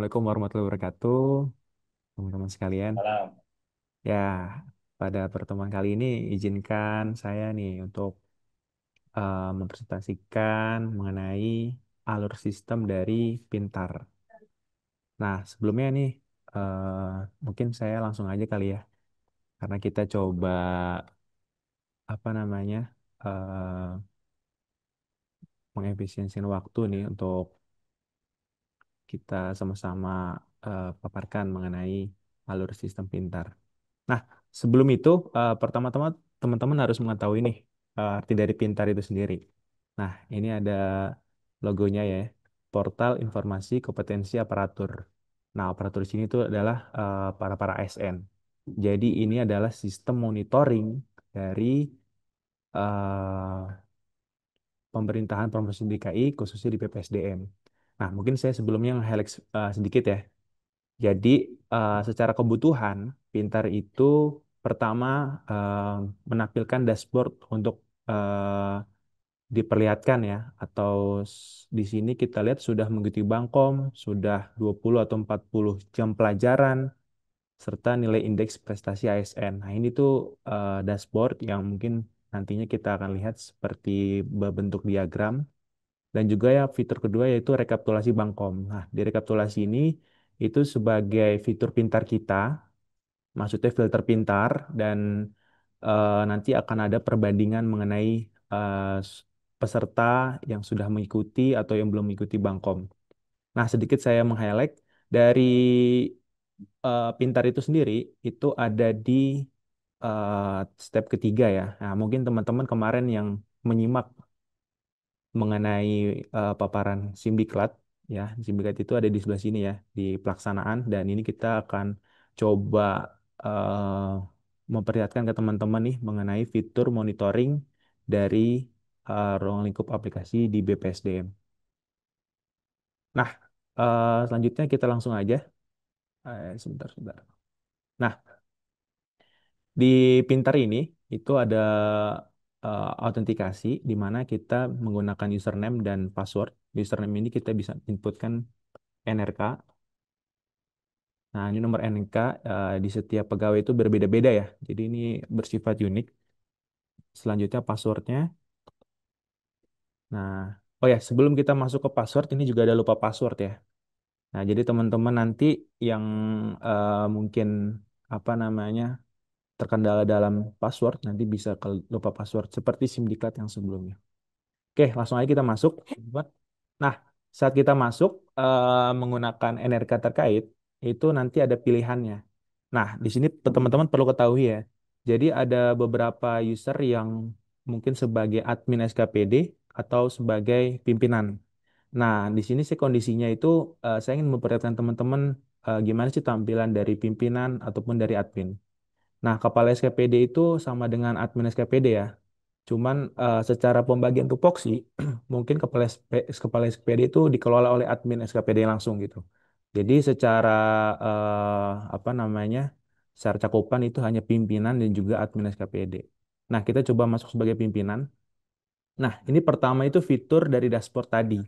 Assalamualaikum warahmatullahi wabarakatuh, teman-teman sekalian. Salam. Ya, pada pertemuan kali ini izinkan saya nih untuk mempresentasikan mengenai alur sistem dari Pintar. Nah, sebelumnya nih mungkin saya langsung aja kali ya, karena kita coba apa namanya mengefisiensikan waktu nih untuk kita sama-sama paparkan mengenai alur sistem Pintar. Nah, sebelum itu, pertama-tama teman-teman harus mengetahui nih arti dari Pintar itu sendiri. Nah, ini ada logonya ya, Portal Informasi Kompetensi Aparatur. Nah, aparatur di sini itu adalah para ASN. Jadi ini adalah sistem monitoring dari eh, pemerintahan Provinsi DKI, khususnya di PPSDM. Nah, mungkin saya sebelumnya nge-highlight sedikit ya. Jadi, secara kebutuhan, Pintar itu pertama menampilkan dashboard untuk eh, diperlihatkan ya, atau di sini kita lihat sudah mengikuti Bangkom, sudah 20 atau 40 jam pelajaran, serta nilai indeks prestasi ASN. Nah, ini tuh dashboard yang mungkin nantinya kita akan lihat seperti berbentuk diagram, dan juga ya fitur kedua yaitu rekapitulasi Bangkom. Nah, di rekapitulasi ini itu sebagai fitur pintar kita, maksudnya filter pintar, dan nanti akan ada perbandingan mengenai peserta yang sudah mengikuti atau yang belum mengikuti Bangkom. Nah, sedikit saya meng-highlight dari pintar itu sendiri, itu ada di eh, step ketiga ya. Nah, mungkin teman-teman kemarin yang menyimak mengenai paparan Simdiklat ya. Simdiklat itu ada di sebelah sini ya di pelaksanaan, dan ini kita akan coba memperlihatkan ke teman-teman nih mengenai fitur monitoring dari ruang lingkup aplikasi di BPSDM. Nah, selanjutnya kita langsung aja. Sebentar, sebentar. Nah, di Pintar ini itu ada autentikasi di mana kita menggunakan username dan password. Username ini kita bisa inputkan NRK. Nah, ini nomor NRK di setiap pegawai itu berbeda-beda ya. Jadi ini bersifat unik. Selanjutnya passwordnya. Nah, oh ya, sebelum kita masuk ke password, ini juga ada lupa password ya. Nah, jadi teman-teman nanti yang mungkin apa namanya terkendala dalam password nanti bisa ke lupa password seperti SIM yang sebelumnya. Oke, langsung aja kita masuk. Nah, saat kita masuk menggunakan NRK terkait, itu nanti ada pilihannya. Nah, di sini teman-teman perlu ketahui ya. Jadi ada beberapa user yang mungkin sebagai admin SKPD atau sebagai pimpinan. Nah, di sini sih kondisinya itu saya ingin memperlihatkan teman-teman gimana sih tampilan dari pimpinan ataupun dari admin. Nah, kepala SKPD itu sama dengan admin SKPD ya. Cuman secara pembagian tupoksi, mungkin kepala SKPD itu dikelola oleh admin SKPD langsung gitu. Jadi secara apa namanya, secara cakupan itu hanya pimpinan dan juga admin SKPD. Nah, kita coba masuk sebagai pimpinan. Nah, ini pertama itu fitur dari dashboard tadi.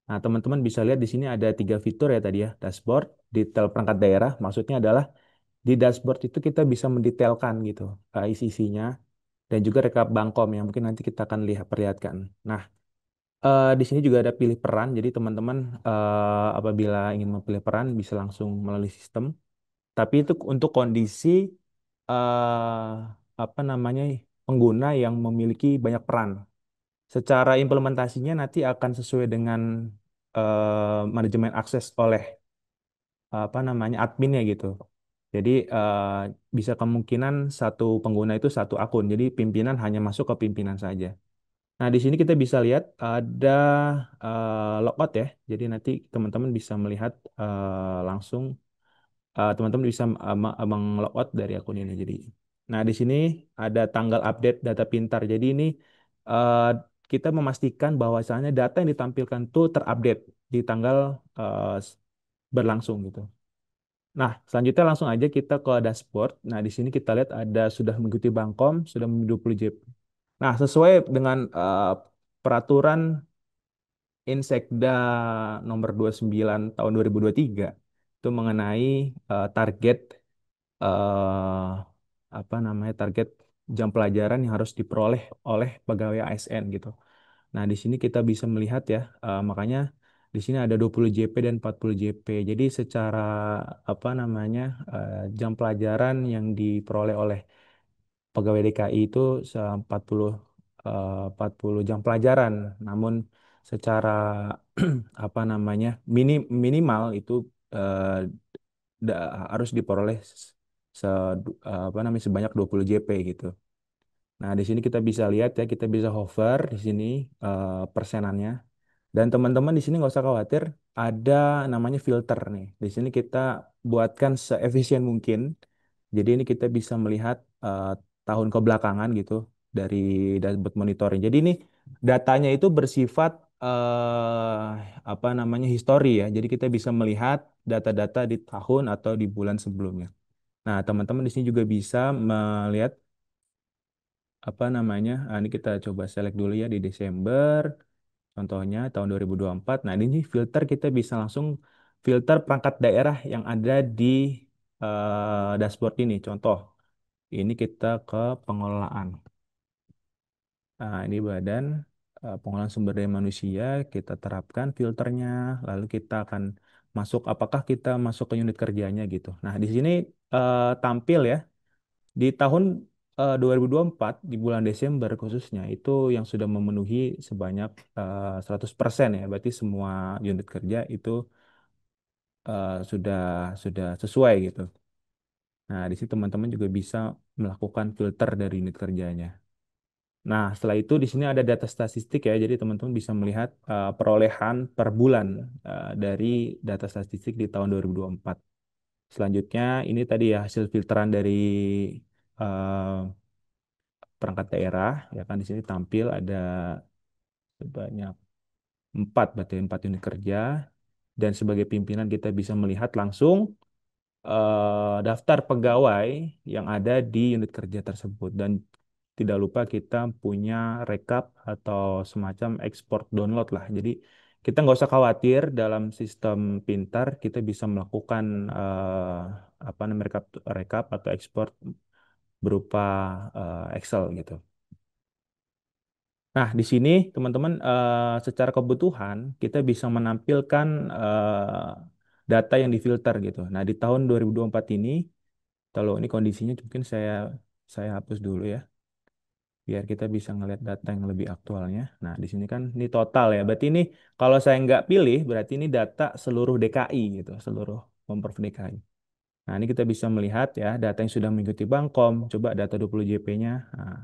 Nah, teman-teman bisa lihat di sini ada tiga fitur ya tadi ya. Dashboard, detail perangkat daerah, maksudnya adalah di dashboard itu kita bisa mendetailkan gitu isi-isinya, dan juga rekap Bangkom yang mungkin nanti kita akan lihat perlihatkan. Nah, di sini juga ada pilih peran, jadi teman-teman apabila ingin memilih peran bisa langsung melalui sistem. Tapi itu untuk kondisi eh, apa namanya pengguna yang memiliki banyak peran. Secara implementasinya nanti akan sesuai dengan manajemen akses oleh apa namanya adminnya gitu. Jadi bisa kemungkinan satu pengguna itu satu akun. Jadi pimpinan hanya masuk ke pimpinan saja. Nah, di sini kita bisa lihat ada logout ya. Jadi nanti teman-teman bisa melihat langsung teman-teman bisa meng-logout dari akun ini. Jadi, nah di sini ada tanggal update data pintar. Jadi ini eh, kita memastikan bahwasannya data yang ditampilkan itu terupdate di tanggal eh, berlangsung gitu. Nah, selanjutnya langsung aja kita ke dashboard. Nah, di sini kita lihat ada sudah mengikuti Bangkom, sudah 20 JP. Nah, sesuai dengan peraturan Insekda nomor 29 tahun 2023. itu mengenai target eh, apa namanya target jam pelajaran yang harus diperoleh oleh pegawai ASN gitu. Nah, di sini kita bisa melihat ya, makanya di sini ada 20 JP dan 40 JP. Jadi secara apa namanya jam pelajaran yang diperoleh oleh pegawai DKI itu 40 40 jam pelajaran. Namun secara apa namanya minimal itu eh, harus diperoleh se, apa namanya sebanyak 20 JP gitu. Nah, di sini kita bisa lihat ya, kita bisa hover di sini persenannya. Dan teman-teman di sini nggak usah khawatir, ada namanya filter nih. Di sini kita buatkan seefisien mungkin. Jadi ini kita bisa melihat tahun kebelakangan gitu dari dashboard monitoring. Jadi ini datanya itu bersifat apa namanya histori ya. Jadi kita bisa melihat data-data di tahun atau di bulan sebelumnya. Nah, teman-teman di sini juga bisa melihat apa namanya. Ini kita coba select dulu ya di Desember. Contohnya tahun 2024. Nah, ini filter kita bisa langsung filter perangkat daerah yang ada di dashboard ini. Contoh, ini kita ke pengelolaan. Nah, ini badan pengelolaan sumber daya manusia, kita terapkan filternya, lalu kita akan masuk, apakah kita masuk ke unit kerjanya gitu. Nah, di sini tampil ya, di tahun 2024, di bulan Desember khususnya, itu yang sudah memenuhi sebanyak 100% ya, berarti semua unit kerja itu sudah sesuai gitu. Nah, di sini teman-teman juga bisa melakukan filter dari unit kerjanya. Nah, setelah itu di sini ada data statistik ya, jadi teman-teman bisa melihat perolehan per bulan dari data statistik di tahun 2024. Selanjutnya, ini tadi ya hasil filteran dari eh, perangkat daerah, ya kan di sini tampil ada sebanyak 4, berarti 4 unit kerja. Dan sebagai pimpinan kita bisa melihat langsung daftar pegawai yang ada di unit kerja tersebut. Dan tidak lupa kita punya rekap atau semacam ekspor download lah. Jadi kita nggak usah khawatir dalam sistem pintar kita bisa melakukan apa namanya rekap, rekap atau ekspor berupa Excel gitu. Nah, di sini teman-teman secara kebutuhan kita bisa menampilkan data yang difilter gitu. Nah, di tahun 2024 ini kalau ini kondisinya mungkin saya hapus dulu ya biar kita bisa ngelihat data yang lebih aktualnya. Nah, di sini kan ini total ya. Berarti ini kalau saya nggak pilih berarti ini data seluruh DKI gitu, seluruh Pemprov DKI. Nah, ini kita bisa melihat ya data yang sudah mengikuti Bangkom. Coba data 20 JP-nya. Nah,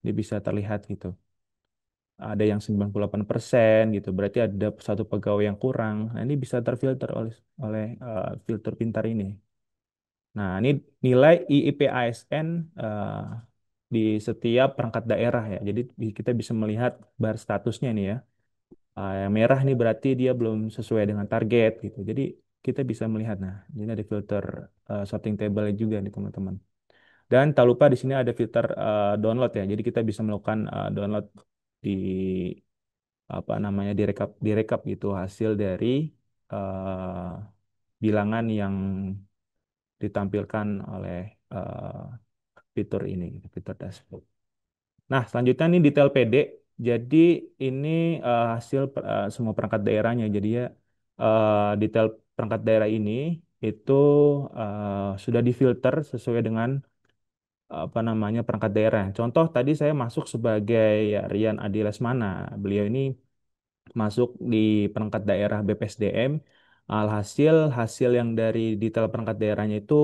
ini bisa terlihat gitu. Ada yang 98% gitu. Berarti ada satu pegawai yang kurang. Nah, ini bisa terfilter oleh oleh filter pintar ini. Nah, ini nilai IIP ASN di setiap perangkat daerah ya. Jadi kita bisa melihat bar statusnya nih ya. Yang merah nih berarti dia belum sesuai dengan target gitu. Jadi kita bisa melihat. Nah, ini ada filter sorting table juga nih teman-teman. Dan tak lupa di sini ada filter download ya. Jadi kita bisa melakukan download di apa namanya direkap gitu hasil dari eh, bilangan yang ditampilkan oleh eh, fitur ini, fitur dashboard. Nah, selanjutnya ini detail PD. Jadi ini hasil semua perangkat daerahnya. Jadi ya detail perangkat daerah ini itu sudah difilter sesuai dengan apa namanya perangkat daerah. Contoh tadi saya masuk sebagai ya, Rian Adi Lesmana. Beliau ini masuk di perangkat daerah BPSDM. Alhasil hasil yang dari detail perangkat daerahnya itu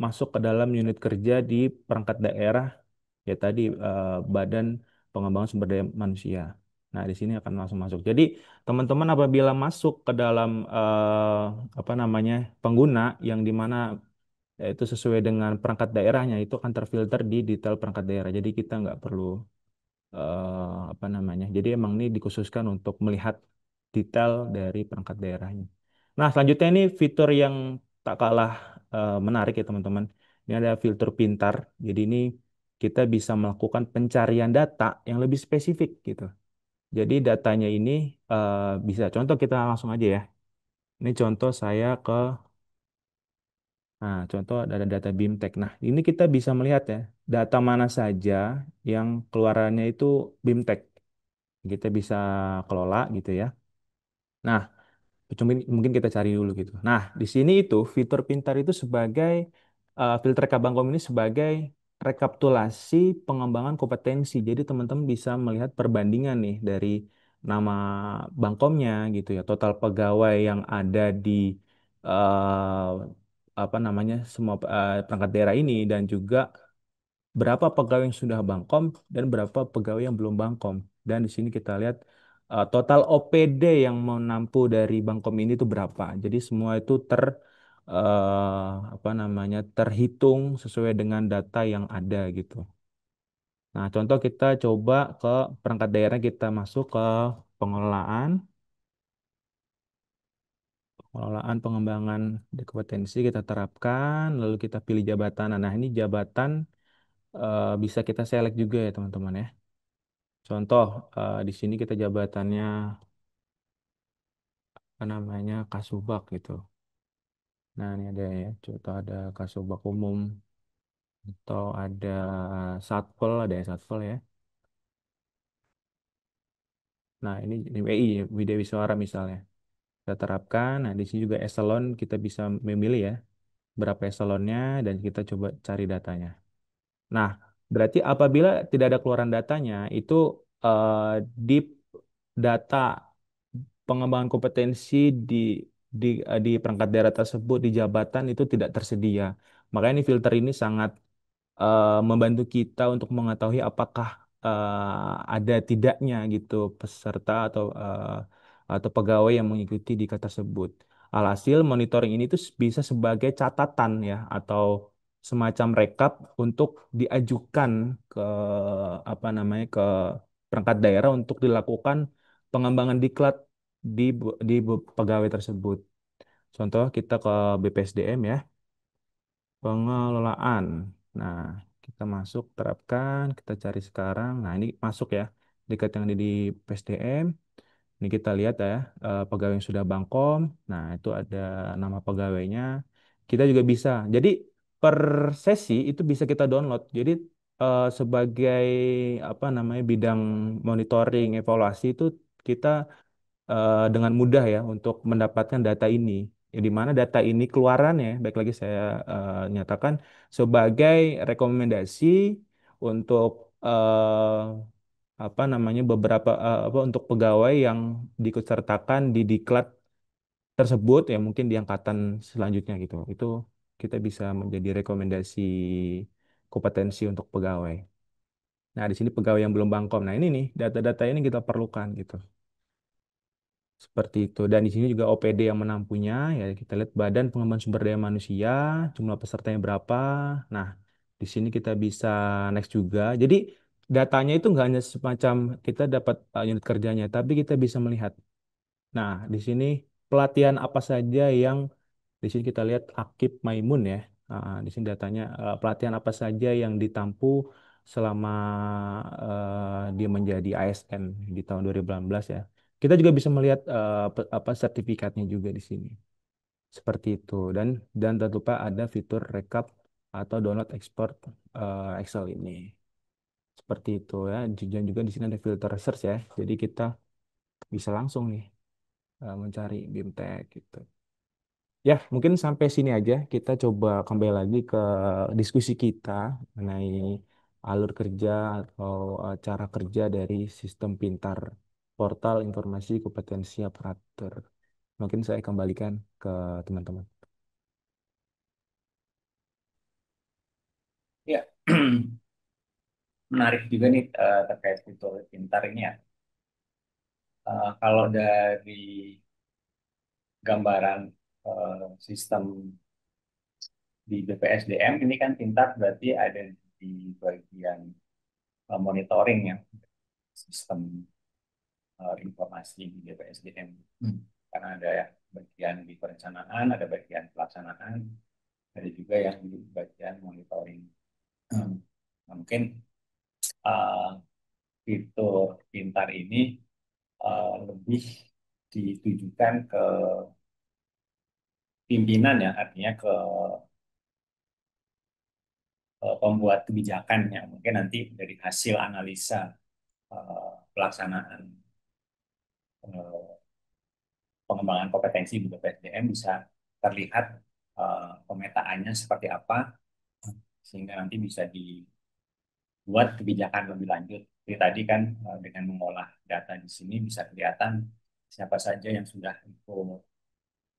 masuk ke dalam unit kerja di perangkat daerah ya tadi Badan Pengembangan Sumber Daya Manusia. Nah, di sini akan langsung masuk. Jadi, teman-teman apabila masuk ke dalam apa namanya pengguna yang di mana itu sesuai dengan perangkat daerahnya itu akan terfilter di detail perangkat daerah. Jadi kita nggak perlu apa namanya. Jadi emang ini dikhususkan untuk melihat detail dari perangkat daerahnya. Nah, selanjutnya ini fitur yang tak kalah menarik ya teman-teman. Ini ada filter pintar. Jadi ini kita bisa melakukan pencarian data yang lebih spesifik gitu. Jadi datanya ini bisa contoh kita langsung aja ya. Ini contoh saya ke Nah, contoh ada data BIMTEK. Nah, ini kita bisa melihat ya, data mana saja yang keluarannya itu BIMTEK. Kita bisa kelola gitu ya. Nah, mungkin kita cari dulu gitu. Nah, di sini itu fitur pintar itu sebagai filter Kabangkom ini sebagai rekapitulasi pengembangan kompetensi. Jadi teman-teman bisa melihat perbandingan nih dari nama Bangkomnya gitu ya, total pegawai yang ada di eh, apa namanya semua perangkat daerah ini dan juga berapa pegawai yang sudah Bangkom dan berapa pegawai yang belum Bangkom. Dan di sini kita lihat total OPD yang menampu dari Bangkom ini itu berapa. Jadi semua itu apa namanya terhitung sesuai dengan data yang ada gitu. Nah, contoh kita coba ke perangkat daerah kita masuk ke pengelolaan, pengelolaan pengembangan kompetensi kita terapkan, lalu kita pilih jabatan. Nah, ini jabatan bisa kita select juga ya teman-teman ya. Contoh, di sini kita jabatannya apa namanya Kasubag gitu. Nah, ini ada ya, contoh ada Kasubag umum atau ada Satpol, ada ya Satpol ya. Nah, ini WI, Widya Wiswara misalnya. Kita terapkan. Nah, di sini juga eselon kita bisa memilih ya berapa eselonnya dan kita coba cari datanya. Nah, berarti apabila tidak ada keluaran datanya, itu eh, di data pengembangan kompetensi di perangkat daerah tersebut di jabatan itu tidak tersedia. Makanya ini filter ini sangat membantu kita untuk mengetahui apakah ada tidaknya gitu peserta atau pegawai yang mengikuti di kata tersebut. Alhasil monitoring ini tuh bisa sebagai catatan ya atau semacam rekap untuk diajukan ke apa namanya ke perangkat daerah untuk dilakukan pengembangan diklat pegawai tersebut. Contoh kita ke BPSDM ya. Pengelolaan. Nah, kita masuk, terapkan, kita cari sekarang. Nah, ini masuk ya, dekat yang ada di PSDM. Ini kita lihat ya, pegawai yang sudah Bangkom. Nah, itu ada nama pegawainya. Kita juga bisa. Jadi, per sesi itu bisa kita download. Jadi, sebagai apa namanya bidang monitoring, evaluasi itu kita dengan mudah ya untuk mendapatkan data ini. Di mana data ini keluarannya, baik lagi saya nyatakan sebagai rekomendasi untuk apa namanya beberapa apa untuk pegawai yang diikutsertakan di diklat tersebut ya mungkin di angkatan selanjutnya gitu. Itu kita bisa menjadi rekomendasi kompetensi untuk pegawai. Nah, di sini pegawai yang belum Bangkom. Nah, ini nih data-data ini kita perlukan gitu. Seperti itu. Dan di sini juga OPD yang menampunya, ya kita lihat Badan Pengembangan Sumber Daya Manusia, jumlah pesertanya berapa. Nah, di sini kita bisa next juga. Jadi datanya itu nggak hanya semacam kita dapat unit kerjanya, tapi kita bisa melihat. Nah, di sini pelatihan apa saja yang di sini kita lihat Akib Maimun ya. Di sini datanya pelatihan apa saja yang ditampu selama dia menjadi ASN di tahun 2018 ya. Kita juga bisa melihat apa sertifikatnya juga di sini. Seperti itu dan tak lupa ada fitur rekap atau download export Excel ini. Seperti itu ya. Dan juga di sini ada filter search ya. Jadi kita bisa langsung nih mencari BIMTEK gitu. Ya, mungkin sampai sini aja. Kita coba kembali lagi ke diskusi kita mengenai alur kerja atau cara kerja dari sistem pintar portal informasi kompetensi operator. Mungkin saya kembalikan ke teman-teman. Ya, menarik juga nih terkait fitur pintar ini ya. Kalau dari gambaran sistem di BPSDM ini kan pintar berarti ada di bagian monitoring ya sistem informasi di BPSDM. Karena ada ya bagian di perencanaan, ada bagian pelaksanaan, ada juga yang di bagian monitoring. Nah, mungkin uh, fitur pintar ini lebih ditujukan ke pimpinan ya, artinya ke pembuat kebijakan yang mungkin nanti dari hasil analisa pelaksanaan eh, pengembangan kompetensi di BPSDM bisa terlihat pemetaannya seperti apa sehingga nanti bisa dibuat kebijakan lebih lanjut. Jadi tadi kan dengan mengolah data di sini bisa kelihatan siapa saja yang sudah ikut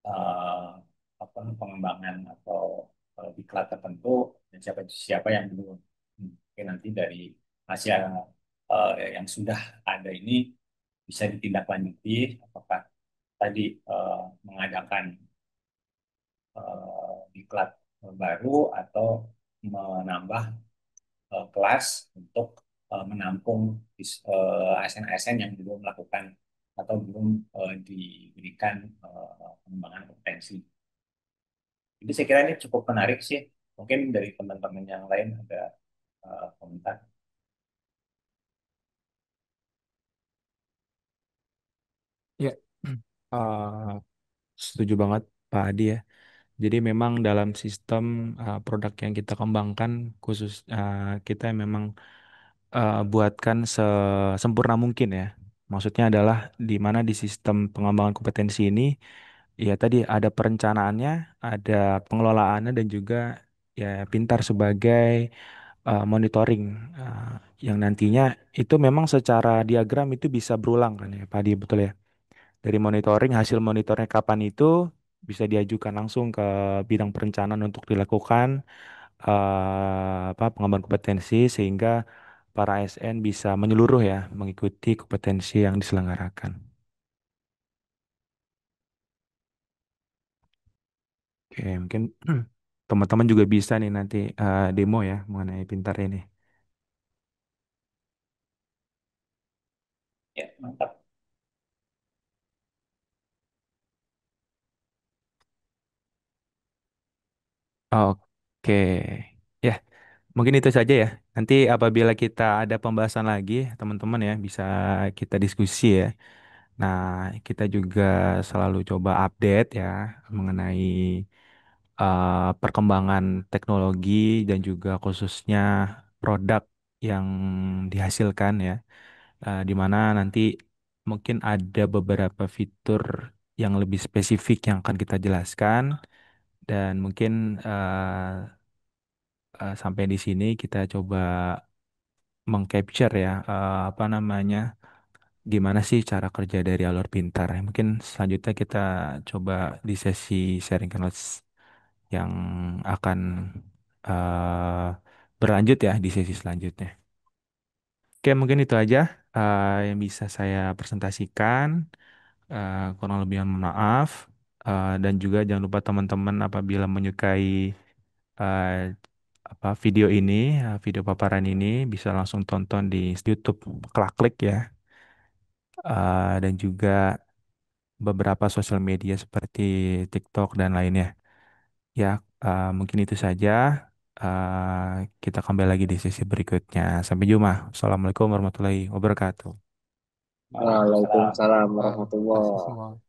eh, pengembangan atau diklat tertentu dan siapa siapa yang belum. Mungkin nanti dari hasil yang sudah ada ini bisa ditindaklanjuti apakah tadi mengadakan diklat baru atau menambah kelas untuk menampung ASN-ASN yang belum melakukan atau belum diberikan pengembangan kompetensi. Jadi saya kira ini cukup menarik sih. Mungkin dari teman-teman yang lain ada komentar. Ya, eh, setuju banget Pak Adi ya. Jadi memang dalam sistem produk yang kita kembangkan khusus kita memang buatkan sesempurna mungkin ya. Maksudnya adalah di mana di sistem pengembangan kompetensi ini ya tadi ada perencanaannya, ada pengelolaannya dan juga ya pintar sebagai monitoring uh, yang nantinya itu memang secara diagram itu bisa berulang kan ya Pak Adi betul ya. Dari monitoring hasil monitornya kapan itu bisa diajukan langsung ke bidang perencanaan untuk dilakukan pengembangan kompetensi sehingga para ASN bisa menyeluruh ya mengikuti kompetensi yang diselenggarakan. Oke, mungkin teman-teman juga bisa nih nanti demo ya mengenai pintar ini. Ya, mantap. Oke, ya mungkin itu saja ya. Nanti apabila kita ada pembahasan lagi, teman-teman ya bisa kita diskusi ya. Nah, kita juga selalu coba update ya mengenai perkembangan teknologi dan juga khususnya produk yang dihasilkan ya. Di mana nanti mungkin ada beberapa fitur yang lebih spesifik yang akan kita jelaskan dan mungkin sampai di sini kita coba mengcapture ya apa namanya gimana sih cara kerja dari Alur Pintar. Mungkin selanjutnya kita coba di sesi sharing notes yang akan eh, berlanjut ya di sesi selanjutnya. Oke, mungkin itu aja yang bisa saya presentasikan. Kurang lebih mohon maaf. Dan juga jangan lupa teman-teman apabila menyukai eh, video ini, video paparan ini bisa langsung tonton di YouTube Klik ya. Dan juga beberapa sosial media seperti TikTok dan lainnya. Ya, mungkin itu saja. Kita kembali lagi di sesi berikutnya. Sampai jumpa. Assalamualaikum warahmatullahi wabarakatuh. Waalaikumsalam. Waalaikumsalam warahmatullahi